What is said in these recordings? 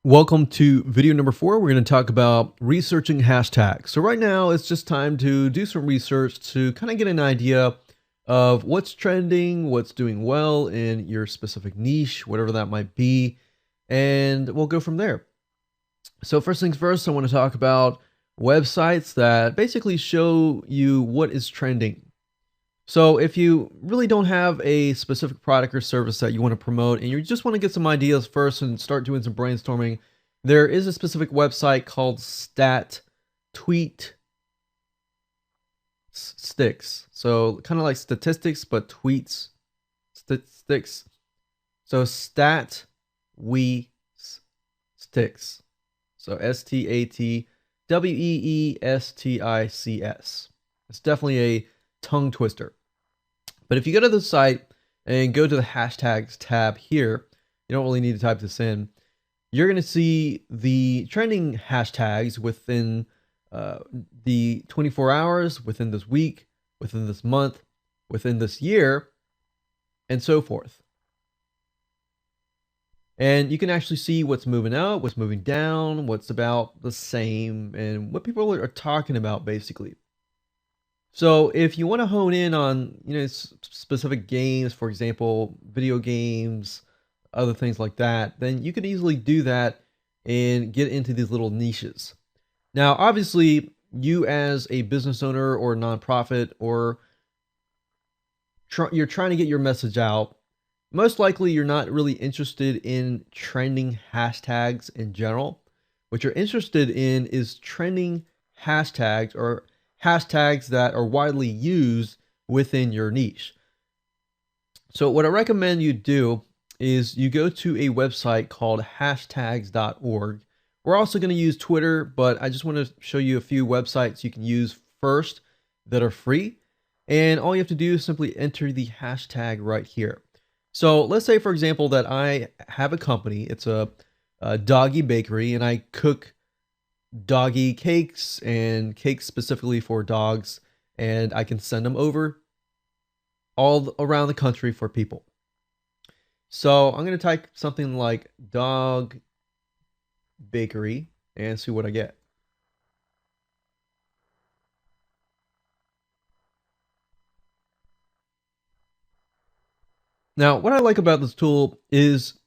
Welcome to video number 4. We're going to talk about researching hashtags. So right now it's just time to do some research to kind of get an idea of what's trending, what's doing well in your specific niche, whatever that might be, and we'll go from there. So first things first, I want to talk about websites that basically show you what is trending. So if you really don't have a specific product or service that you want to promote and you just want to get some ideas first and start doing some brainstorming, there is a specific website called Stat Tweet Sticks. So kind of like statistics, but tweets sticks. So Stat We Sticks. So StatWeestics. It's definitely a tongue twister. But if you go to the site and go to the hashtags tab here, you don't really need to type this in. You're going to see the trending hashtags within the 24 hours, within this week, within this month, within this year, and so forth. And you can actually see what's moving out, what's moving down, what's about the same, and what people are talking about basically. So if you want to hone in on, specific games, for example, video games, other things like that, then you can easily do that and get into these little niches. Now, obviously, you as a business owner or nonprofit or you're trying to get your message out, most likely you're not really interested in trending hashtags in general. What you're interested in is trending hashtags or hashtags that are widely used within your niche. So what I recommend you do is you go to a website called hashtags.org. We're also going to use Twitter, but I just want to show you a few websites you can use first that are free. And all you have to do is simply enter the hashtag right here. So let's say, for example, that I have a company. It's a doggy bakery, and I cook doggy cakes and cakes specifically for dogs, and I can send them over all around the country for people. So I'm going to type something like dog bakery and see what I get. Now, what I like about this tool is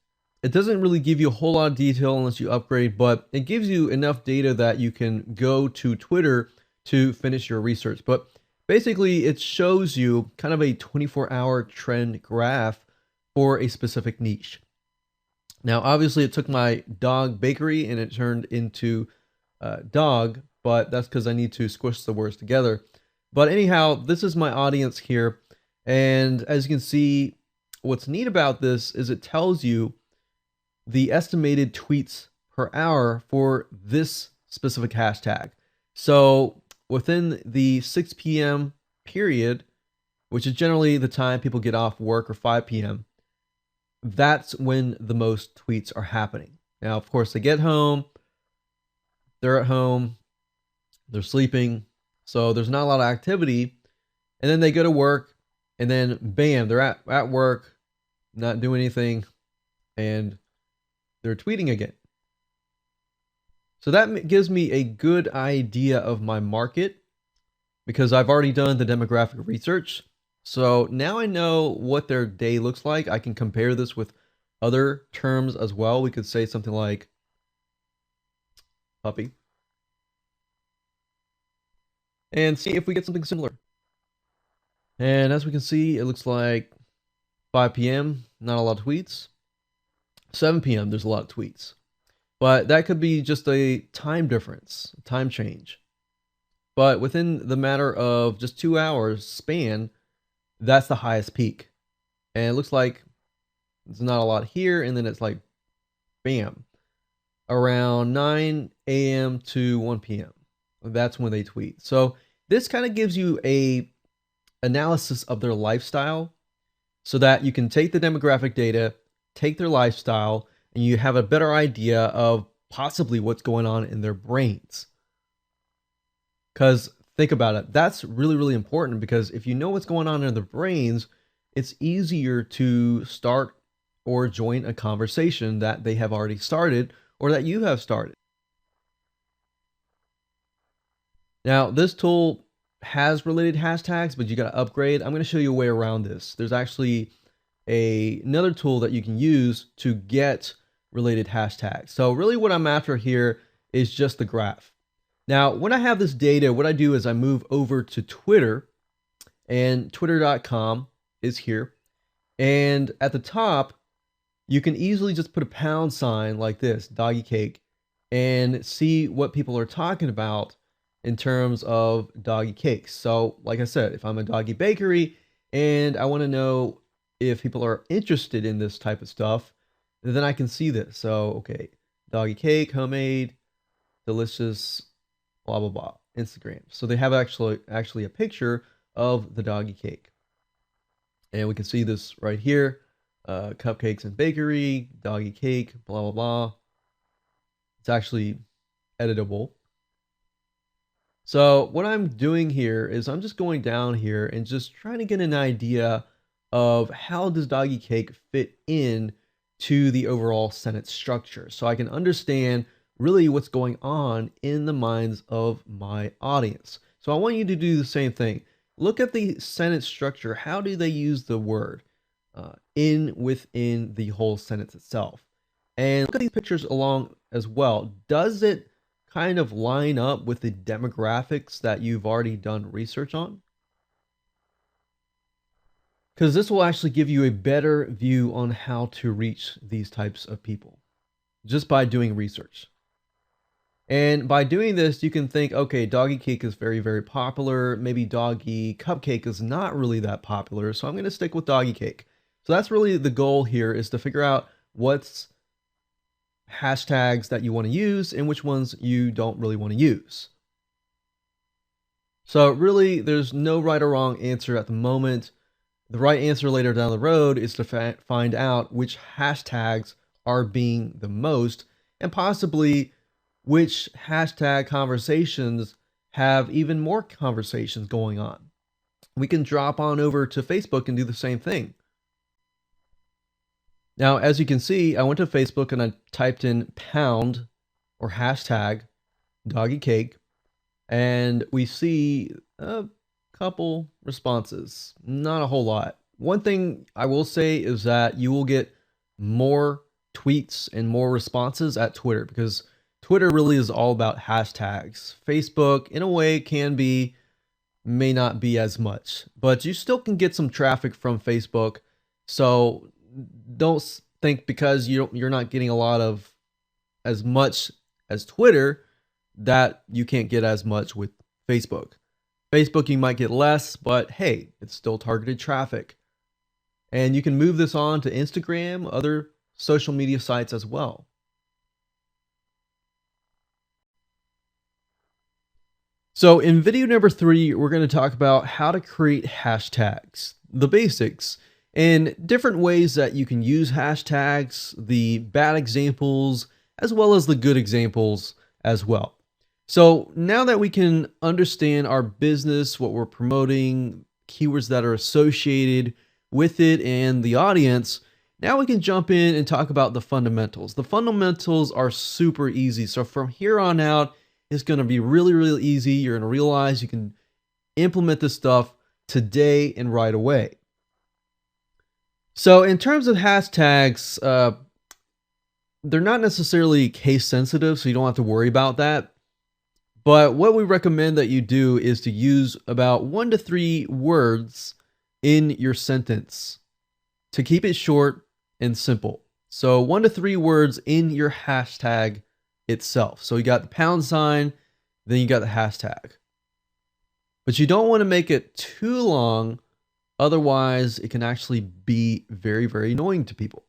it doesn't really give you a whole lot of detail unless you upgrade, but it gives you enough data that you can go to Twitter to finish your research. But basically, it shows you kind of a 24-hour trend graph for a specific niche. Now, obviously, it took my dog bakery and it turned into dog, but that's because I need to squish the words together. But anyhow, this is my audience here. And as you can see, what's neat about this is it tells you the estimated tweets per hour for this specific hashtag. So within the 6 p.m. period, which is generally the time people get off work, or 5 p.m., that's when the most tweets are happening. Now, of course, they get home, they're at home, they're sleeping, so there's not a lot of activity. And then they go to work, and then bam, they're at work, not doing anything, and they're tweeting again. So that gives me a good idea of my market because I've already done the demographic research. So now I know what their day looks like. I can compare this with other terms as well. We could say something like puppy and see if we get something similar. And as we can see, it looks like 5 p.m., not a lot of tweets. 7 p.m., there's a lot of tweets. But that could be just a time difference, a time change. But within the matter of just 2 hours span, that's the highest peak. And it looks like there's not a lot here, and then it's like, bam, around 9 a.m. to 1 p.m. That's when they tweet. So this kind of gives you a analysis of their lifestyle so that you can take the demographic data, take their lifestyle, and you have a better idea of possibly what's going on in their brains. Because think about it, that's really, really important, because if you know what's going on in their brains, it's easier to start or join a conversation that they have already started or that you have started. Now, this tool has related hashtags, but you got to upgrade. I'm going to show you a way around this. There's actually another tool that you can use to get related hashtags. So really what I'm after here is just the graph. Now, when I have this data, what I do is I move over to Twitter, and twitter.com is here. And at the top, you can easily just put a pound sign like this, doggy cake, and see what people are talking about in terms of doggy cakes. So like I said, if I'm a doggy bakery and I want to know if people are interested in this type of stuff, then I can see this. So, okay, doggy cake, homemade, delicious, blah, blah, blah, Instagram. So they have actually a picture of the doggy cake. And we can see this right here, cupcakes and bakery, doggy cake, blah, blah, blah. It's actually editable. So what I'm doing here is I'm just going down here and just trying to get an idea of how does doggy cake fit in to the overall sentence structure, so I can understand really what's going on in the minds of my audience. So I want you to do the same thing. Look at the sentence structure. How do they use the word within the whole sentence itself? And look at these pictures along as well. Does it kind of line up with the demographics that you've already done research on? Because this will actually give you a better view on how to reach these types of people just by doing research. And by doing this, you can think, okay, doggy cake is very, very popular. Maybe doggy cupcake is not really that popular. So I'm going to stick with doggy cake. So that's really the goal here, is to figure out what's hashtags that you want to use and which ones you don't really want to use. So really, there's no right or wrong answer at the moment. The right answer later down the road is to find out which hashtags are being the most, and possibly which hashtag conversations have even more conversations going on. We can drop on over to Facebook and do the same thing. Now, as you can see, I went to Facebook and I typed in pound or hashtag doggy cake, and we see a couple responses, not a whole lot. One thing I will say is that you will get more tweets and more responses at Twitter, because Twitter really is all about hashtags. Facebook, in a way, may not be as much, but you still can get some traffic from Facebook. So don't think because you're not getting a lot of as much as Twitter that you can't get as much with Facebook. Facebook, you might get less, but hey, it's still targeted traffic. And you can move this on to Instagram, other social media sites as well. So in video number 3, we're going to talk about how to create hashtags, the basics, and different ways that you can use hashtags, the bad examples, as well as the good examples as well. So now that we can understand our business, what we're promoting, keywords that are associated with it and the audience, now we can jump in and talk about the fundamentals. The fundamentals are super easy. So from here on out, it's going to be really, really easy. You're going to realize you can implement this stuff today and right away. So in terms of hashtags, they're not necessarily case sensitive, so you don't have to worry about that. But what we recommend that you do is to use about 1 to 3 words in your sentence to keep it short and simple. So 1 to 3 words in your hashtag itself. So you got the pound sign, then you got the hashtag. But you don't want to make it too long, otherwise it can actually be very, very annoying to people.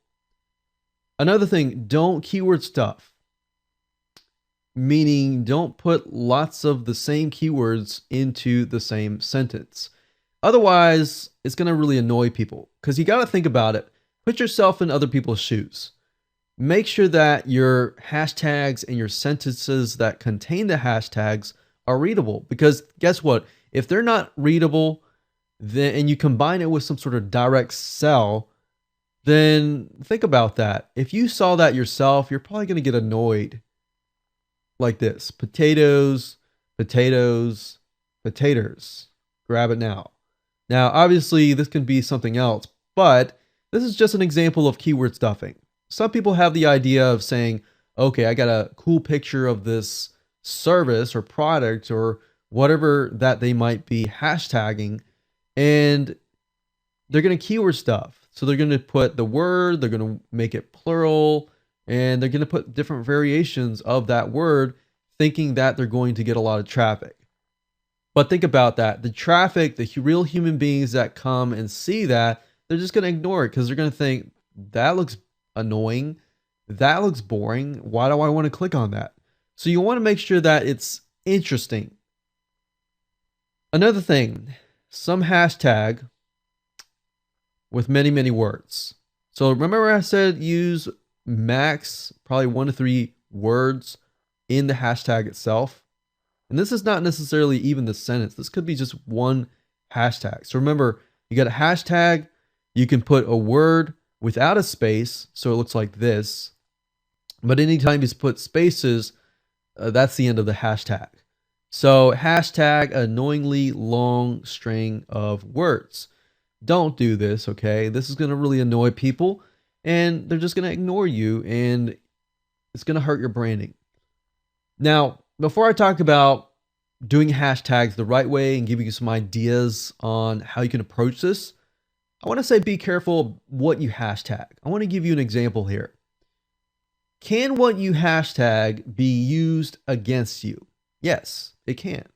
Another thing, don't keyword stuff. Meaning don't put lots of the same keywords into the same sentence. Otherwise, it's going to really annoy people, because you got to think about it. Put yourself in other people's shoes. Make sure that your hashtags and your sentences that contain the hashtags are readable, because guess what? If they're not readable, then and you combine it with some sort of direct sell, then think about that. If you saw that yourself, you're probably going to get annoyed like this: potatoes, potatoes, potatoes. Grab it now. Now, obviously, this can be something else, but this is just an example of keyword stuffing. Some people have the idea of saying, okay, I got a cool picture of this service or product or whatever that they might be hashtagging, and they're going to keyword stuff. So they're going to put the word, they're going to make it plural, and they're going to put different variations of that word, thinking that they're going to get a lot of traffic. But think about that. The traffic, the real human beings that come and see that, they're just going to ignore it because they're going to think, that looks annoying. That looks boring. Why do I want to click on that? So you want to make sure that it's interesting. Another thing, some hashtag with many, many words. So remember I said use max probably 1 to 3 words in the hashtag itself. And this is not necessarily even the sentence. This could be just one hashtag. So remember, you got a hashtag, you can put a word without a space, so it looks like this. But anytime you put spaces, that's the end of the hashtag. So hashtag annoyingly long string of words. Don't do this, okay? This is going to really annoy people, and they're just going to ignore you, and it's going to hurt your branding. Now, before I talk about doing hashtags the right way and giving you some ideas on how you can approach this, I want to say be careful what you hashtag. I want to give you an example here. Can what you hashtag be used against you? Yes, it can.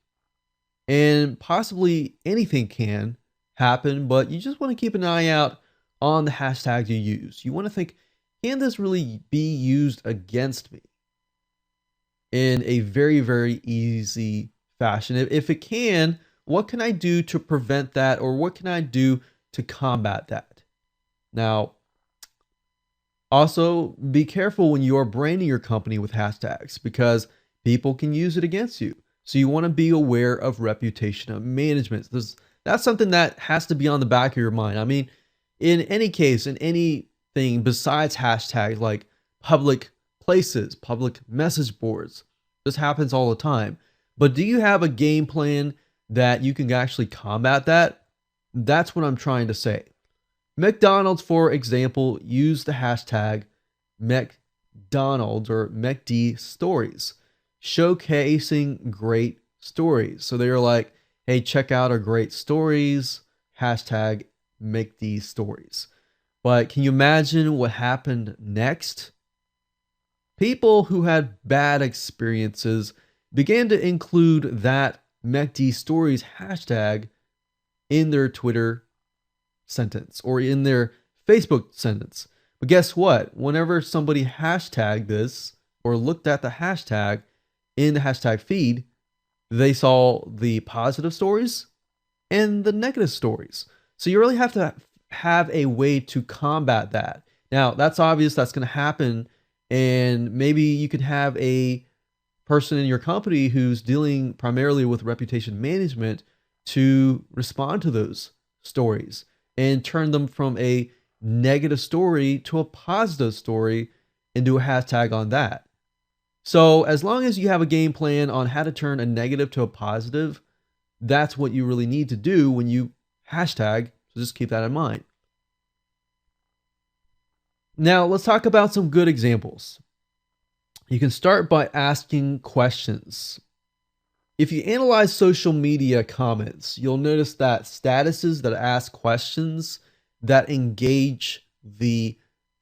And possibly anything can happen, but you just want to keep an eye out on the hashtags you use. You want to think, can this really be used against me in a very, very easy fashion? If it can, what can I do to prevent that, or what can I do to combat that? Now, also be careful when you're branding your company with hashtags because people can use it against you. So you want to be aware of reputation management. That's something that has to be on the back of your mind. I mean, in any case, in anything besides hashtags like public places, public message boards, this happens all the time. But do you have a game plan that you can actually combat that? That's what I'm trying to say. McDonald's, for example, used the hashtag McDonald's or McD stories, showcasing great stories. So they were like, hey, check out our great stories, hashtag McD stories. But can you imagine what happened next? People who had bad experiences began to include that McD stories hashtag in their Twitter sentence or in their Facebook sentence. But guess what? Whenever somebody hashtagged this or looked at the hashtag in the hashtag feed, they saw the positive stories and the negative stories. So you really have to have a way to combat that. Now, that's obvious that's going to happen, and maybe you could have a person in your company who's dealing primarily with reputation management to respond to those stories and turn them from a negative story to a positive story and do a hashtag on that. So as long as you have a game plan on how to turn a negative to a positive, that's what you really need to do when you hashtag. So just keep that in mind. Now let's talk about some good examples. You can start by asking questions. If you analyze social media comments, you'll notice that statuses that ask questions that engage the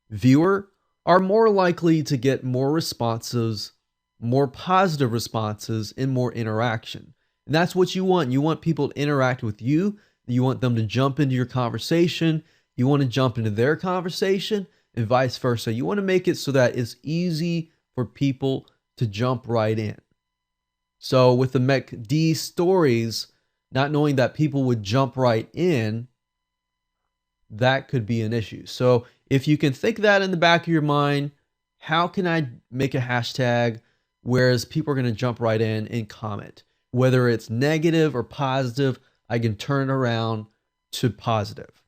viewer are more likely to get more responses, more positive responses, and more interaction. And that's what you want. You want people to interact with you. You want them to jump into your conversation. You want to jump into their conversation and vice versa. You want to make it so that it's easy for people to jump right in. So with the McD stories, not knowing that people would jump right in, that could be an issue. So if you can think that in the back of your mind, how can I make a hashtag whereas people are going to jump right in and comment? Whether it's negative or positive, I can turn it around to positive.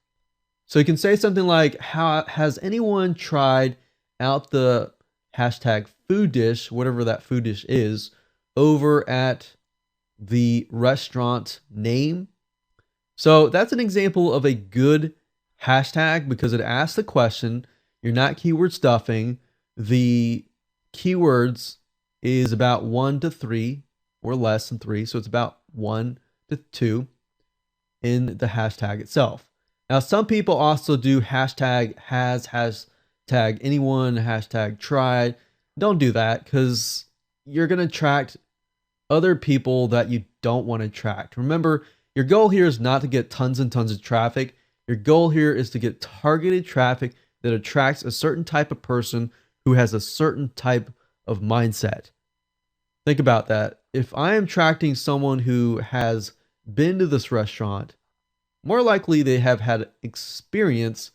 So you can say something like, "How has anyone tried out the hashtag food dish, whatever that food dish is, over at the restaurant name?" So that's an example of a good hashtag because it asks the question. You're not keyword stuffing. The keywords is about 1 to 3 or less than 3. So it's about 1 to 2 in the hashtag itself. Now, some people also do hashtag has, hashtag anyone, hashtag tried. Don't do that because you're going to attract other people that you don't want to attract. Remember, your goal here is not to get tons and tons of traffic. Your goal here is to get targeted traffic that attracts a certain type of person who has a certain type of mindset. Think about that. If I am attracting someone who has been to this restaurant, more likely they have had experience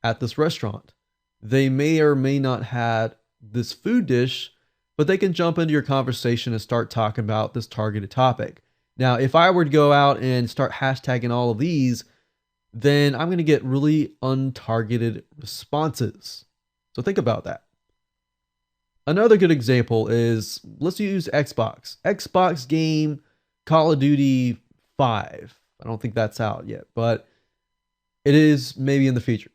at this restaurant. They may or may not had this food dish, but they can jump into your conversation and start talking about this targeted topic. Now, if I were to go out and start hashtagging all of these, then I'm going to get really untargeted responses. So think about that. Another good example is, let's use Xbox. Xbox game Call of Duty 5. I don't think that's out yet, but it is maybe in the future.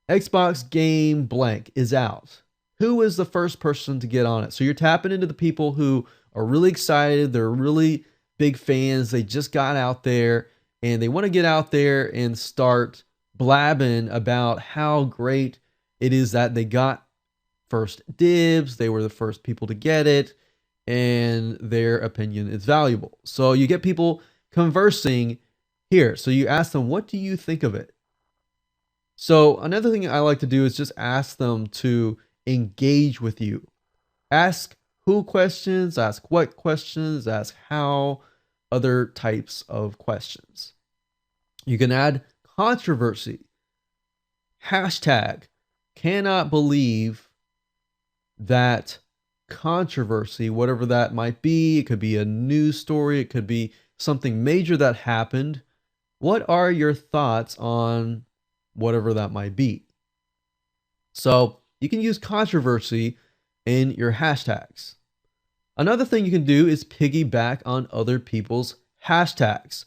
Xbox game blank is out. Who is the first person to get on it? So you're tapping into the people who are really excited. They're really big fans. They just got out there and they want to get out there and start blabbing about how great it is that they got first dibs. They were the first people to get it and their opinion is valuable. So you get people conversing here. So you ask them, what do you think of it? So another thing I like to do is just ask them to engage with you. Ask who questions, ask what questions, ask how, other types of questions. You can add controversy. Hashtag cannot believe that controversy, whatever that might be. It could be a news story. It could be something major that happened. What are your thoughts on whatever that might be? So you can use controversy in your hashtags. Another thing you can do is piggyback on other people's hashtags.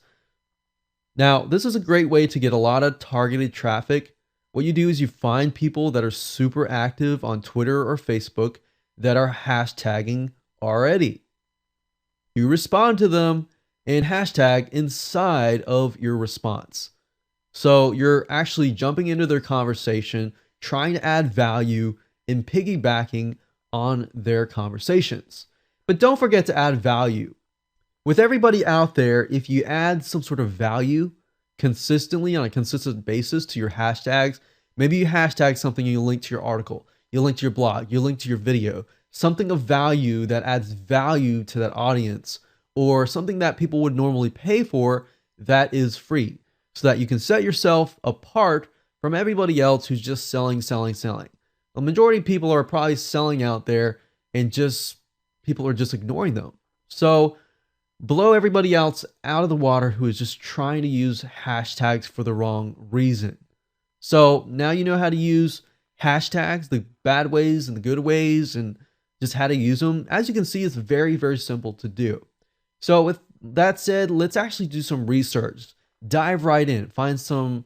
Now, this is a great way to get a lot of targeted traffic. What you do is you find people that are super active on Twitter or Facebook that are hashtagging already. You respond to them and hashtag inside of your response. So you're actually jumping into their conversation, trying to add value and piggybacking on their conversations. But don't forget to add value. With everybody out there, if you add some sort of value consistently on a consistent basis to your hashtags, maybe you hashtag something and you link to your article, you link to your blog, you link to your video, something of value that adds value to that audience, or something that people would normally pay for that is free, so that you can set yourself apart from everybody else who's just selling. The majority of people are probably selling out there and just people are just ignoring them. So blow everybody else out of the water who is just trying to use hashtags for the wrong reason. So now you know how to use hashtags, the bad ways and the good ways, and just how to use them. As you can see, it's very, very simple to do. So with that said, let's actually do some research. Dive right in, find some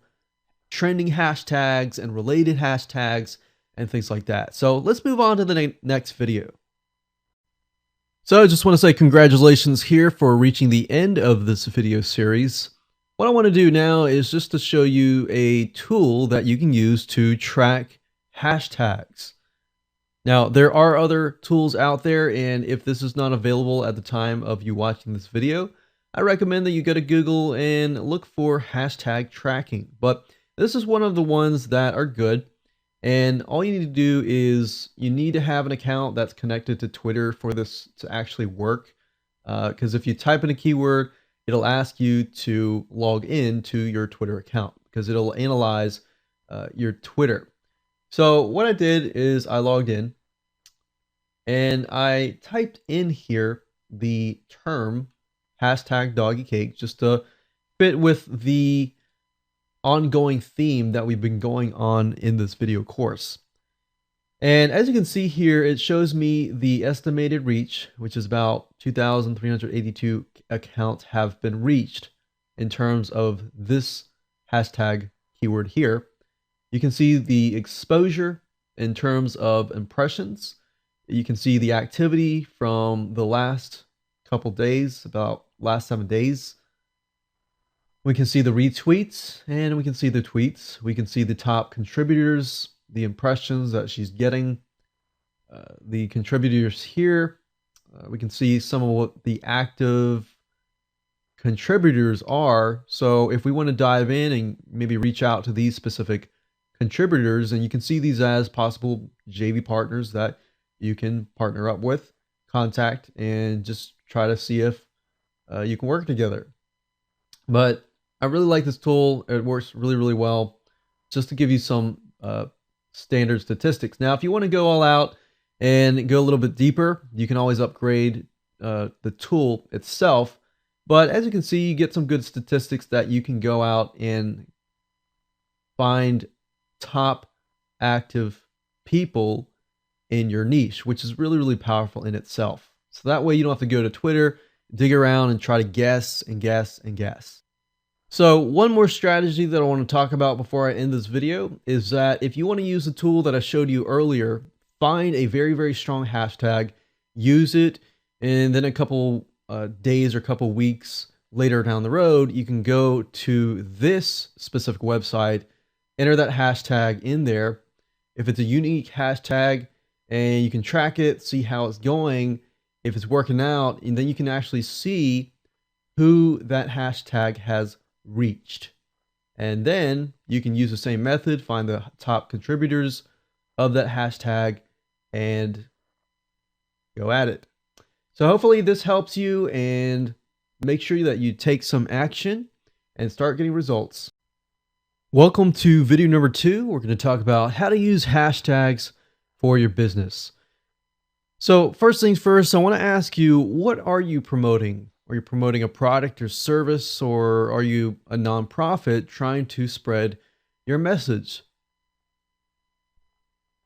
trending hashtags and related hashtags and things like that. So let's move on to the next video. So I just want to say congratulations here for reaching the end of this video series. What I want to do now is just to show you a tool that you can use to track hashtags. Now, there are other tools out there, and if this is not available at the time of you watching this video, I recommend that you go to Google and look for hashtag tracking. But this is one of the ones that are good. And all you need to do is you need to have an account that's connected to Twitter for this to actually work. Because if you type in a keyword, it'll ask you to log in to your Twitter account because it'll analyze your Twitter. So what I did is I logged in and I typed in here the term hashtag doggy cake just to fit with the ongoing theme that we've been going on in this video course. And as you can see here, it shows me the estimated reach, which is about 2,382 accounts have been reached in terms of this hashtag keyword here. You can see the exposure in terms of impressions. You can see the activity from the last couple days, about last 7 days. We can see the retweets and we can see the tweets. We can see the top contributors, the impressions that she's getting, the contributors here. We can see some of what the active contributors are. So if we want to dive in and maybe reach out to these specific contributors, and you can see these as possible JV partners that you can partner up with, contact, and just try to see if you can work together. But I really like this tool. It works really, really well. Just to give you some standard statistics. Now, if you want to go all out and go a little bit deeper, you can always upgrade the tool itself. But as you can see, you get some good statistics that you can go out and find top active people in your niche, which is really, really powerful in itself. So that way you don't have to go to Twitter, dig around and try to guess and guess and guess. So one more strategy that I want to talk about before I end this video is that if you want to use the tool that I showed you earlier, find a very, very strong hashtag, use it, and then a couple days or couple weeks later down the road, you can go to this specific website, enter that hashtag in there. If it's a unique hashtag, and you can track it, see how it's going, if it's working out, and then you can actually see who that hashtag has reached. And then you can use the same method, find the top contributors of that hashtag and go at it. So hopefully this helps you, and make sure that you take some action and start getting results. Welcome to video number 2. We're going to talk about how to use hashtags for your business. So first things first, I want to ask you, what are you promoting? Are you promoting a product or service, or are you a nonprofit trying to spread your message?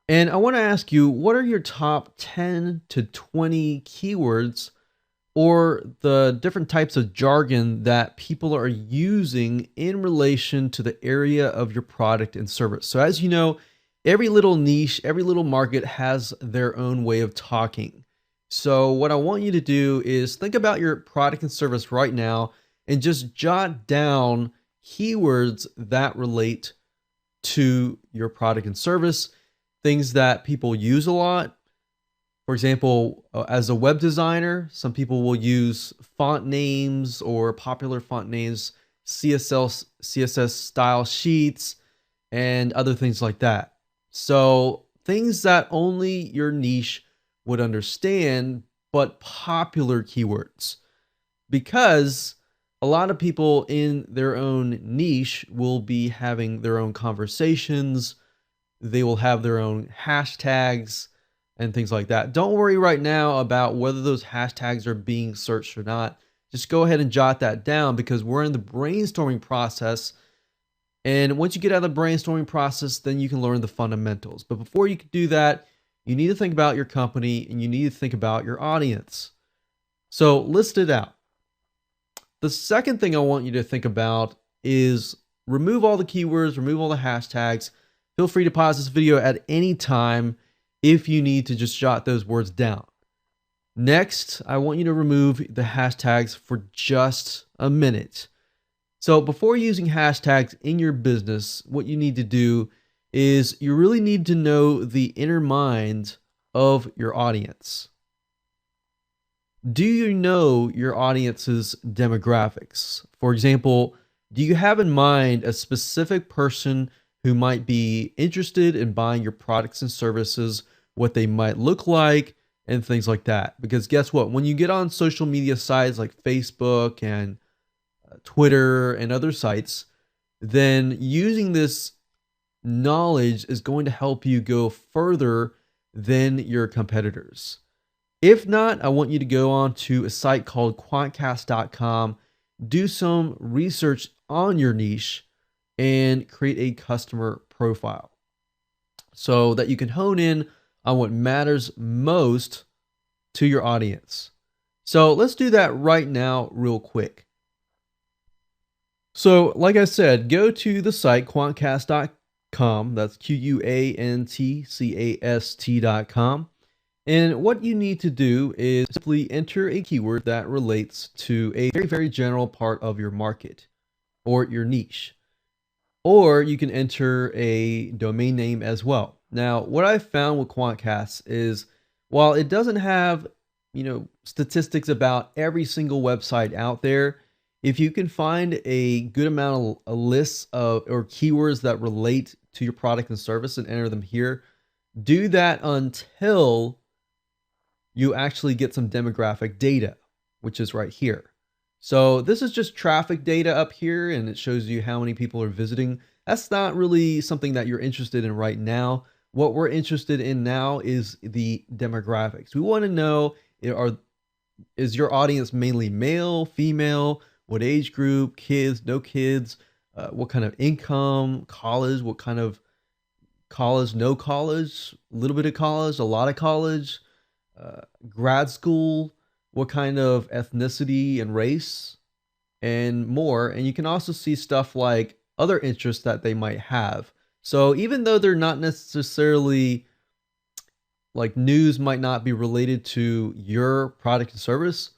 And I want to ask you, what are your top 10 to 20 keywords or the different types of jargon that people are using in relation to the area of your product and service? So as you know, every little niche, every little market has their own way of talking. So what I want you to do is think about your product and service right now and just jot down keywords that relate to your product and service, things that people use a lot. For example, as a web designer, some people will use font names or popular font names, CSS style sheets, and other things like that. So things that only your niche would understand, but popular keywords, because a lot of people in their own niche will be having their own conversations. They will have their own hashtags and things like that. Don't worry right now about whether those hashtags are being searched or not. Just go ahead and jot that down, because we're in the brainstorming process. And once you get out of the brainstorming process, then you can learn the fundamentals. But before you can do that, you need to think about your company and you need to think about your audience. So list it out. The second thing I want you to think about is remove all the keywords, remove all the hashtags. Feel free to pause this video at any time if you need to just jot those words down. Next, I want you to remove the hashtags for just a minute. So before using hashtags in your business, what you need to do is you really need to know the inner mind of your audience. Do you know your audience's demographics? For example, do you have in mind a specific person who might be interested in buying your products and services, what they might look like, and things like that? Because guess what? When you get on social media sites like Facebook and Twitter and other sites, then using this knowledge is going to help you go further than your competitors. If not, I want you to go on to a site called Quantcast.com, do some research on your niche, and create a customer profile so that you can hone in on what matters most to your audience. So let's do that right now, real quick. So, like I said, go to the site quantcast.com. That's quantcast.com. And what you need to do is simply enter a keyword that relates to a very, very general part of your market or your niche. Or you can enter a domain name as well. Now, what I found with Quantcast is while it doesn't have, statistics about every single website out there, if you can find a good amount of lists of or keywords that relate to your product and service and enter them here, do that until you actually get some demographic data, which is right here. So this is just traffic data up here, and it shows you how many people are visiting. That's not really something that you're interested in right now. What we're interested in now is the demographics. We want to know, is your audience mainly male, female, what age group, kids, no kids, what kind of income, college, what kind of college, no college, a little bit of college, a lot of college, grad school, what kind of ethnicity and race, and more. And you can also see stuff like other interests that they might have. So even though they're not necessarily like news might not be related to your product and service,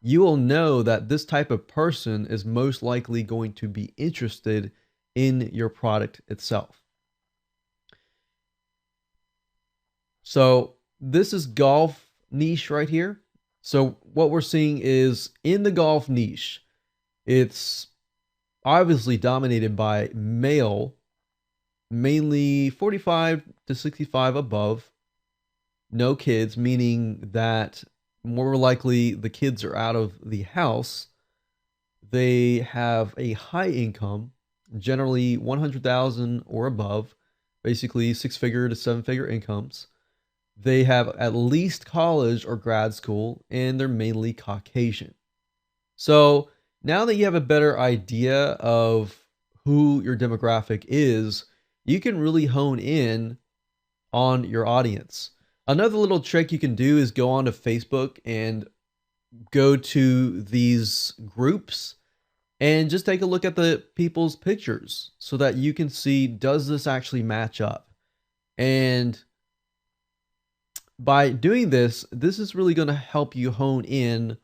you will know that this type of person is most likely going to be interested in your product itself. So this is golf niche right here. So what we're seeing is in the golf niche, it's obviously dominated by male, mainly 45 to 65 above, no kids, meaning that more likely the kids are out of the house. They have a high income, generally 100,000 or above, basically 6-figure to 7-figure incomes. They have at least college or grad school, and they're mainly Caucasian. So now that you have a better idea of who your demographic is, you can really hone in on your audience. Another little trick you can do is go onto Facebook and go to these groups and just take a look at the people's pictures so that you can see, does this actually match up? And by doing this, this is really going to help you hone in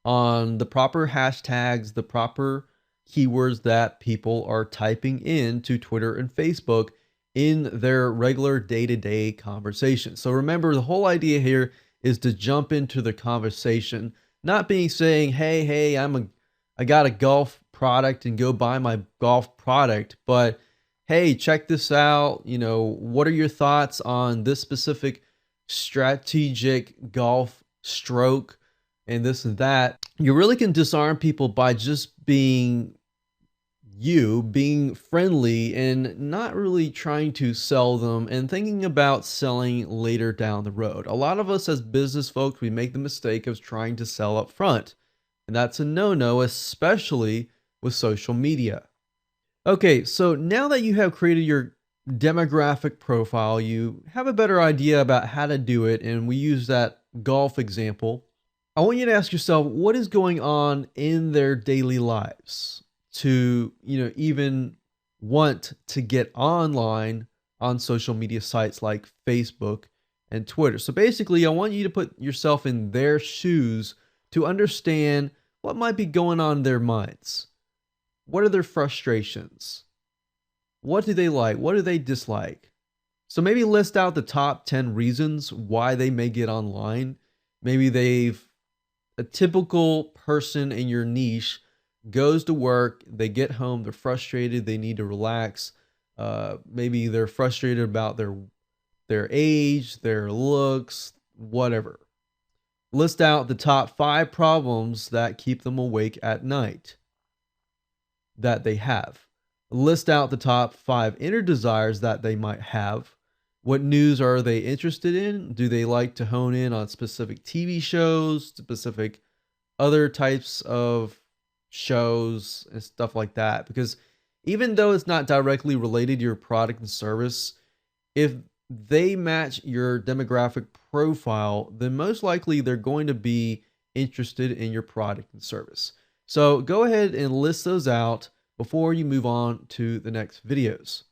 on the proper hashtags, the proper keywords that people are typing into Twitter and Facebook in their regular day-to-day conversation. So remember, the whole idea here is to jump into the conversation, not being saying, hey, I got a golf product and go buy my golf product, but hey, check this out. What are your thoughts on this specific strategic golf stroke and this and that? You really can disarm people by just being friendly and not really trying to sell them and thinking about selling later down the road. A lot of us as business folks, we make the mistake of trying to sell up front, and that's a no-no, especially with social media. Okay, so now that you have created your demographic profile, you have a better idea about how to do it, and we use that golf example. I want you to ask yourself, what is going on in their daily lives to, even want to get online on social media sites like Facebook and Twitter. So basically, I want you to put yourself in their shoes to understand what might be going on in their minds. What are their frustrations? What do they like? What do they dislike? So maybe list out the top 10 reasons why they may get online. Maybe a typical person in your niche goes to work, they get home, they're frustrated, they need to relax. Maybe they're frustrated about their age, their looks, whatever. List out the top 5 problems that keep them awake at night that they have. List out the top 5 inner desires that they might have. What news are they interested in? Do they like to hone in on specific TV shows, specific other types of shows and stuff like that? Because even though it's not directly related to your product and service, if they match your demographic profile, then most likely they're going to be interested in your product and service. So go ahead and list those out before you move on to the next videos.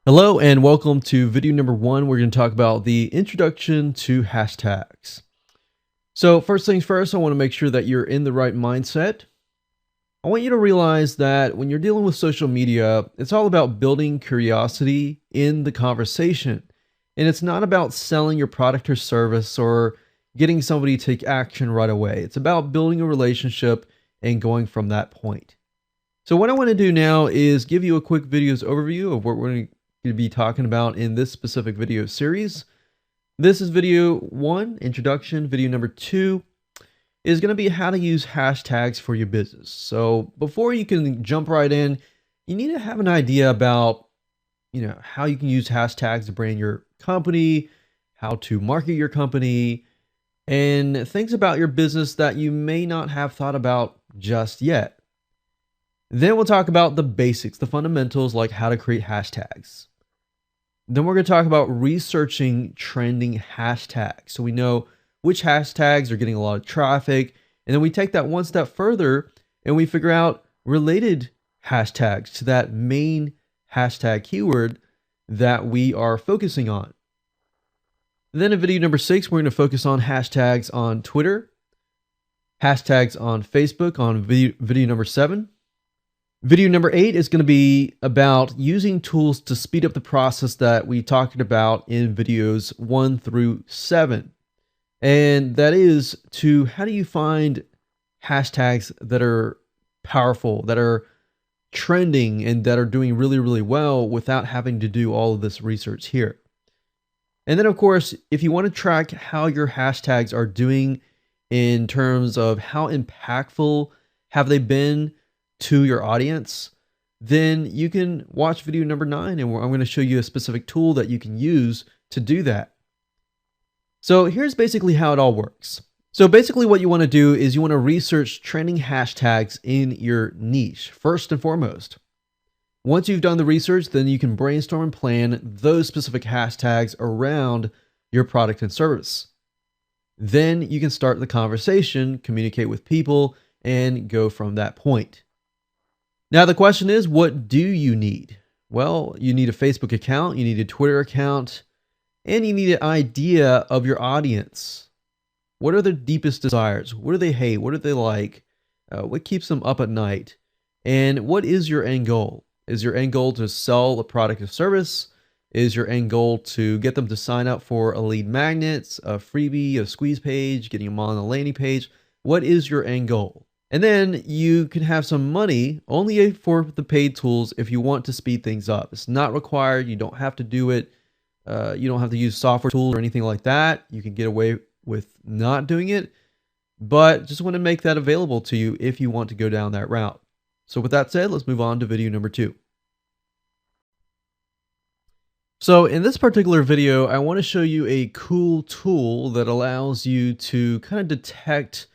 Hello and welcome to video number 1. We're going to talk about the introduction to hashtags. So first things first, I want to make sure that you're in the right mindset. I want you to realize that when you're dealing with social media, it's all about building curiosity in the conversation. And it's not about selling your product or service or getting somebody to take action right away. It's about building a relationship and going from that point. So what I want to do now is give you a quick videos overview of what we're going to be talking about in this specific video series. This is video 1, introduction. Video number 2 is going to be how to use hashtags for your business. So before you can jump right in, you need to have an idea about, how you can use hashtags to brand your company, how to market your company, and things about your business that you may not have thought about just yet. Then we'll talk about the basics, the fundamentals, like how to create hashtags. Then we're going to talk about researching trending hashtags, so we know which hashtags are getting a lot of traffic. And then we take that one step further and we figure out related hashtags to that main hashtag keyword that we are focusing on. Then in video number 6, we're going to focus on hashtags on Twitter, hashtags on Facebook on video number 7. Video number 8 is going to be about using tools to speed up the process that we talked about in videos 1 through 7. And that is how do you find hashtags that are powerful, that are trending, and that are doing really, really well without having to do all of this research here. And then, of course, if you want to track how your hashtags are doing in terms of how impactful have they been to your audience, then you can watch video number 9, and I'm going to show you a specific tool that you can use to do that. So here's basically how it all works. So basically what you want to do is you want to research trending hashtags in your niche, first and foremost. Once you've done the research, then you can brainstorm and plan those specific hashtags around your product and service. Then you can start the conversation, communicate with people, and go from that point. Now the question is, what do you need? Well, you need a Facebook account, you need a Twitter account, and you need an idea of your audience. What are their deepest desires? What do they hate? What do they like? What keeps them up at night? And what is your end goal? Is your end goal to sell a product or service? Is your end goal to get them to sign up for a lead magnet, a freebie, a squeeze page, getting them on the landing page? What is your end goal? And then you can have some money only for the paid tools if you want to speed things up. It's not required. You don't have to do it. You don't have to use software tools or anything like that. You can get away with not doing it, but just want to make that available to you if you want to go down that route. So with that said, let's move on to video number 2. So in this particular video, I want to show you a cool tool that allows you to kind of detect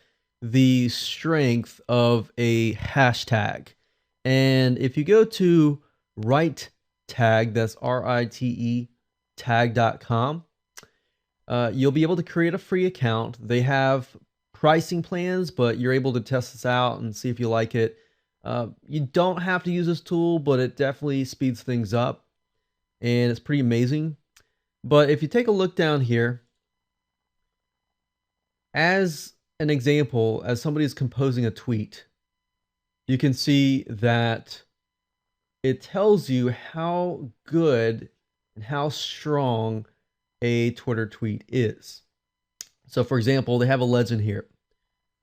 the strength of a hashtag. And if you go to RiteTag, that's RITE tag.com, you'll be able to create a free account. They have pricing plans, but you're able to test this out and see if you like it. You don't have to use this tool, but it definitely speeds things up, and it's pretty amazing. But if you take a look down here, as an example, as somebody is composing a tweet, you can see that it tells you how good and how strong a Twitter tweet is. So for example, they have a legend here.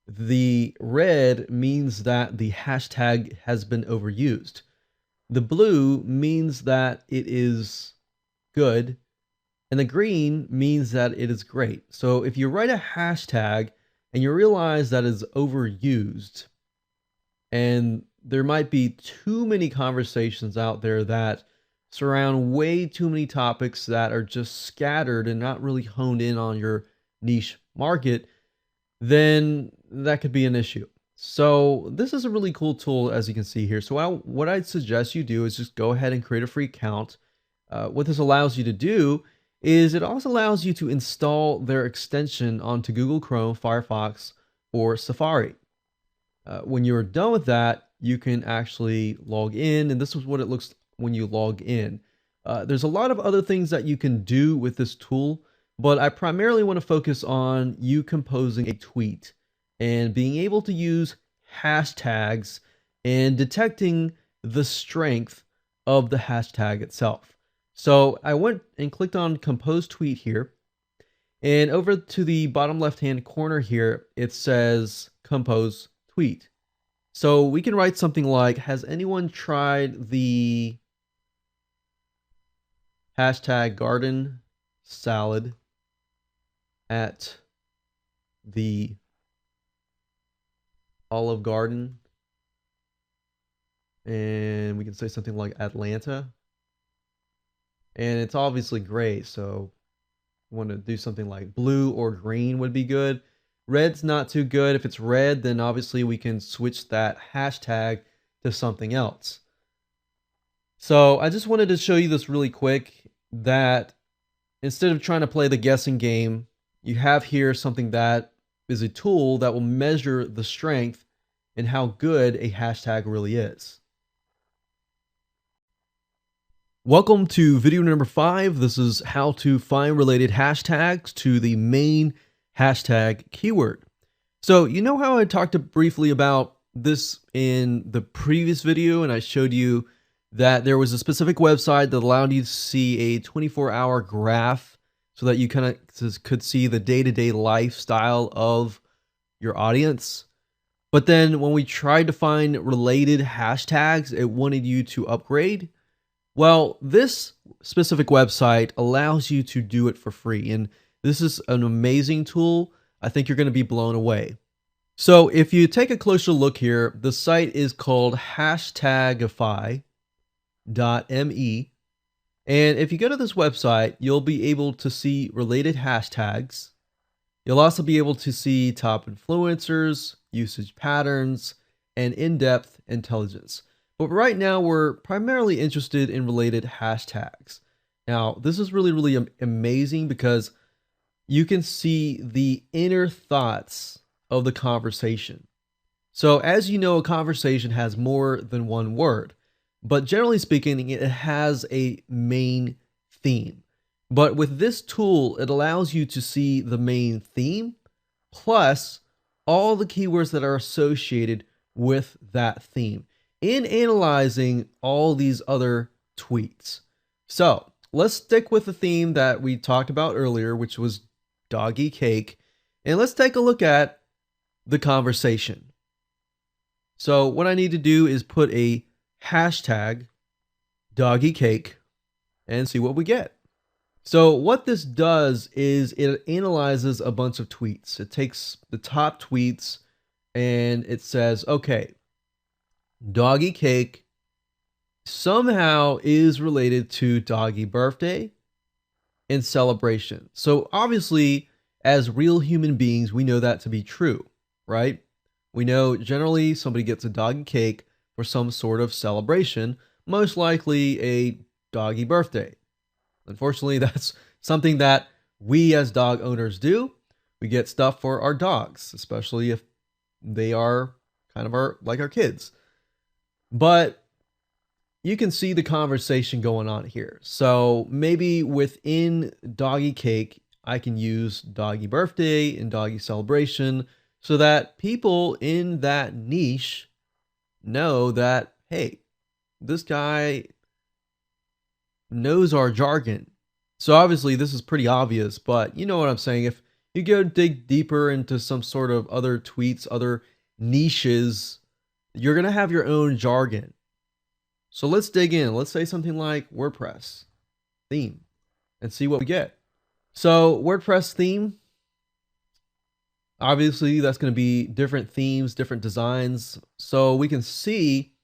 The red means that the hashtag has been overused. The blue means that it is good, and the green means that it is great. So if you write a hashtag and you realize that it's overused, and there might be too many conversations out there that surround way too many topics that are just scattered and not really honed in on your niche market, then that could be an issue. So this is a really cool tool, as you can see here. So what I'd suggest you do is just go ahead and create a free account. What this allows you to do is it also allows you to install their extension onto Google Chrome, Firefox, or Safari. When you're done with that, you can actually log in, and this is what it looks when you log in. There's a lot of other things that you can do with this tool, but I primarily want to focus on you composing a tweet and being able to use hashtags and detecting the strength of the hashtag itself. So I went and clicked on compose tweet here, and over to the bottom left hand corner here, it says compose tweet. So we can write something like, has anyone tried the hashtag garden salad at the Olive Garden? And we can say something like Atlanta. And it's obviously gray, so want to do something like blue or green would be good. Red's not too good. If it's red, then obviously we can switch that hashtag to something else. So I just wanted to show you this really quick, that instead of trying to play the guessing game, you have here something that is a tool that will measure the strength and how good a hashtag really is. Welcome to video number 5. This is how to find related hashtags to the main hashtag keyword. So you know how I talked briefly about this in the previous video, and I showed you that there was a specific website that allowed you to see a 24-hour graph so that you kind of could see the day-to-day lifestyle of your audience. But then when we tried to find related hashtags, it wanted you to upgrade. Well, this specific website allows you to do it for free, and this is an amazing tool. I think you're going to be blown away. So if you take a closer look here, the site is called hashtagify.me, and if you go to this website, you'll be able to see related hashtags. You'll also be able to see top influencers, usage patterns, and in-depth intelligence. But right now, we're primarily interested in related hashtags. Now, this is really amazing because you can see the inner thoughts of the conversation. So as you know, a conversation has more than one word, but generally speaking, it has a main theme. But with this tool, it allows you to see the main theme plus all the keywords that are associated with that theme in analyzing all these other tweets. So let's stick with the theme that we talked about earlier, which was doggy cake, and let's take a look at the conversation. So what I need to do is put a hashtag doggy cake and see what we get. So what this does is it analyzes a bunch of tweets. It takes the top tweets and it says, okay, doggy cake somehow is related to doggy birthday and celebration. So obviously, as real human beings, we know that to be true, right? We know generally somebody gets a doggy cake for some sort of celebration, most likely a doggy birthday. Unfortunately, that's something that we as dog owners do. We get stuff for our dogs, especially if they are kind of like our kids. But you can see the conversation going on here. So maybe within doggy cake, I can use doggy birthday and doggy celebration so that people in that niche know that, hey, this guy knows our jargon. So obviously this is pretty obvious, but you know what I'm saying. If you go dig deeper into some sort of other tweets, other niches, you're going to have your own jargon. So let's dig in. Let's say something like WordPress theme and see what we get. So WordPress theme, obviously that's going to be different themes, different designs. So we can see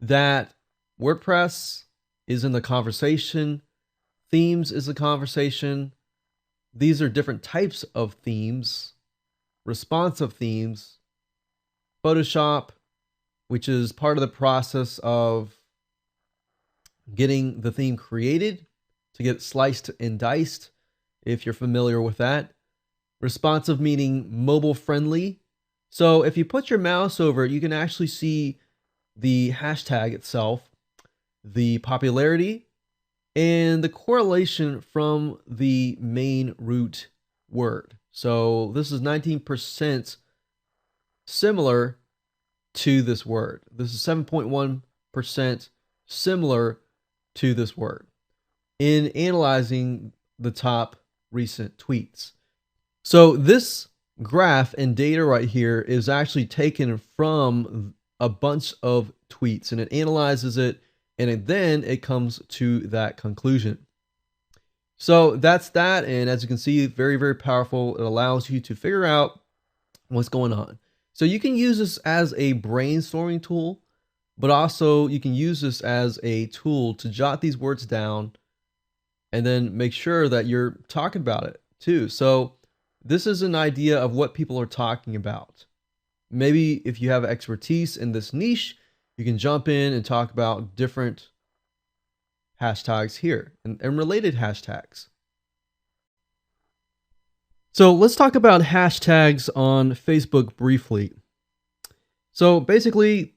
that WordPress is in the conversation. Themes is the conversation. These are different types of themes, responsive themes, Photoshop, which is part of the process of getting the theme created, to get sliced and diced, if you're familiar with that. Responsive meaning mobile friendly. So if you put your mouse over it, you can actually see the hashtag itself, the popularity, and the correlation from the main root word. So this is 19% similar to this word. This is 7.1% similar to this word in analyzing the top recent tweets. So this graph and data right here is actually taken from a bunch of tweets, and it analyzes it, and then it comes to that conclusion. So that's that, and as you can see, very, very powerful. It allows you to figure out what's going on. So you can use this as a brainstorming tool, but also you can use this as a tool to jot these words down and then make sure that you're talking about it too. So this is an idea of what people are talking about. Maybe if you have expertise in this niche, you can jump in and talk about different hashtags here and related hashtags. So let's talk about hashtags on Facebook briefly. So basically,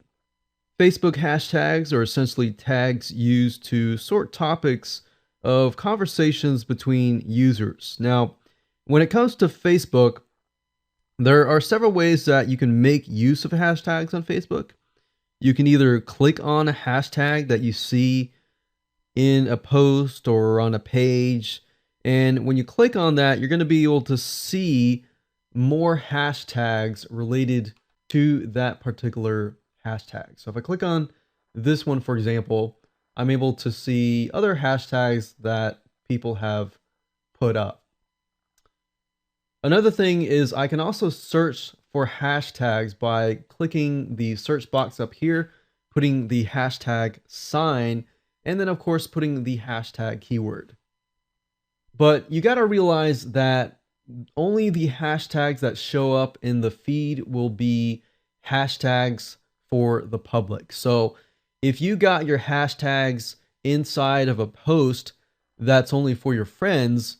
Facebook hashtags are essentially tags used to sort topics of conversations between users. Now, when it comes to Facebook, there are several ways that you can make use of hashtags on Facebook. You can either click on a hashtag that you see in a post or on a page, and when you click on that, you're going to be able to see more hashtags related to that particular hashtag. So if I click on this one, for example, I'm able to see other hashtags that people have put up. Another thing is I can also search for hashtags by clicking the search box up here, putting the hashtag sign, and then of course putting the hashtag keyword. But you got to realize that only the hashtags that show up in the feed will be hashtags for the public. So if you got your hashtags inside of a post that's only for your friends,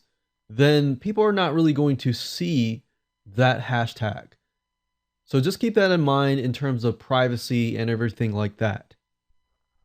then people are not really going to see that hashtag. So just keep that in mind in terms of privacy and everything like that.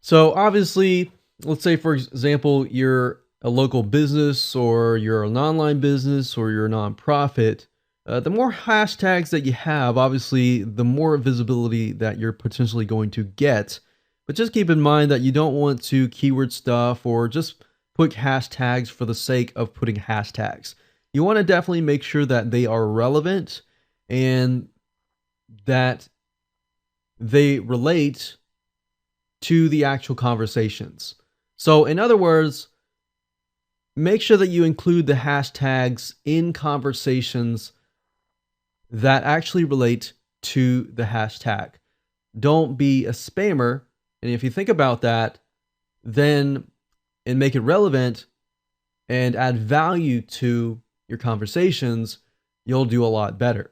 So obviously, let's say for example, you're a local business or you're an online business or you're a nonprofit. The more hashtags that you have, obviously, the more visibility that you're potentially going to get. But just keep in mind that you don't want to keyword stuff or just put hashtags for the sake of putting hashtags. You want to definitely make sure that they are relevant and that they relate to the actual conversations. So in other words, make sure that you include the hashtags in conversations that actually relate to the hashtag. Don't be a spammer. And if you think about that, then and make it relevant and add value to your conversations, you'll do a lot better.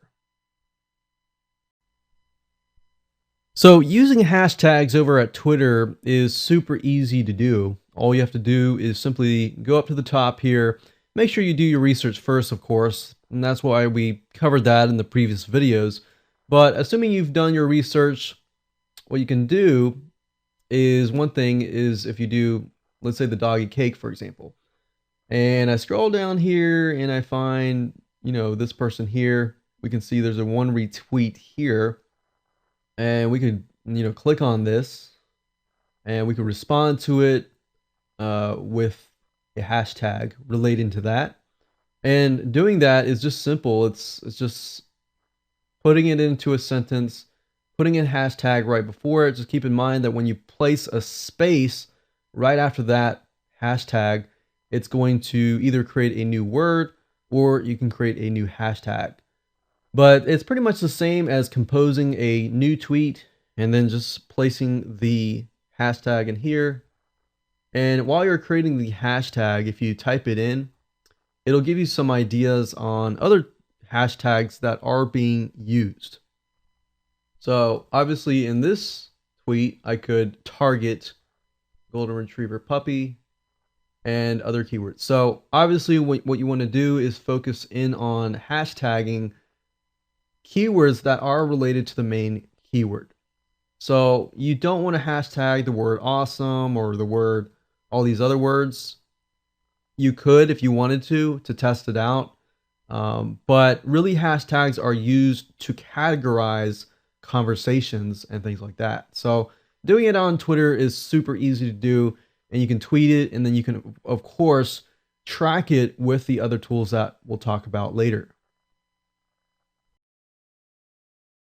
So using hashtags over at Twitter is super easy to do. All you have to do is simply go up to the top here. Make sure you do your research first, of course, and that's why we covered that in the previous videos. But assuming you've done your research, what you can do is, one thing is if you do, let's say the doggy cake, for example, and I scroll down here and I find, this person here, we can see there's a one retweet here, and we could, click on this and we could respond to it with a hashtag relating to that. And doing that is just simple. It's just putting it into a sentence, putting in hashtag right before it. Just keep in mind that when you place a space right after that hashtag, it's going to either create a new word or you can create a new hashtag. But it's pretty much the same as composing a new tweet and then just placing the hashtag in here. And while you're creating the hashtag, if you type it in, it'll give you some ideas on other hashtags that are being used. So obviously in this tweet, I could target golden retriever puppy and other keywords. So obviously what you want to do is focus in on hashtagging keywords that are related to the main keyword. So you don't want to hashtag the word awesome or the word all these other words. You could if you wanted to test it out. But really hashtags are used to categorize conversations and things like that. So doing it on Twitter is super easy to do, and you can tweet it, and then you can, of course, track it with the other tools that we'll talk about later.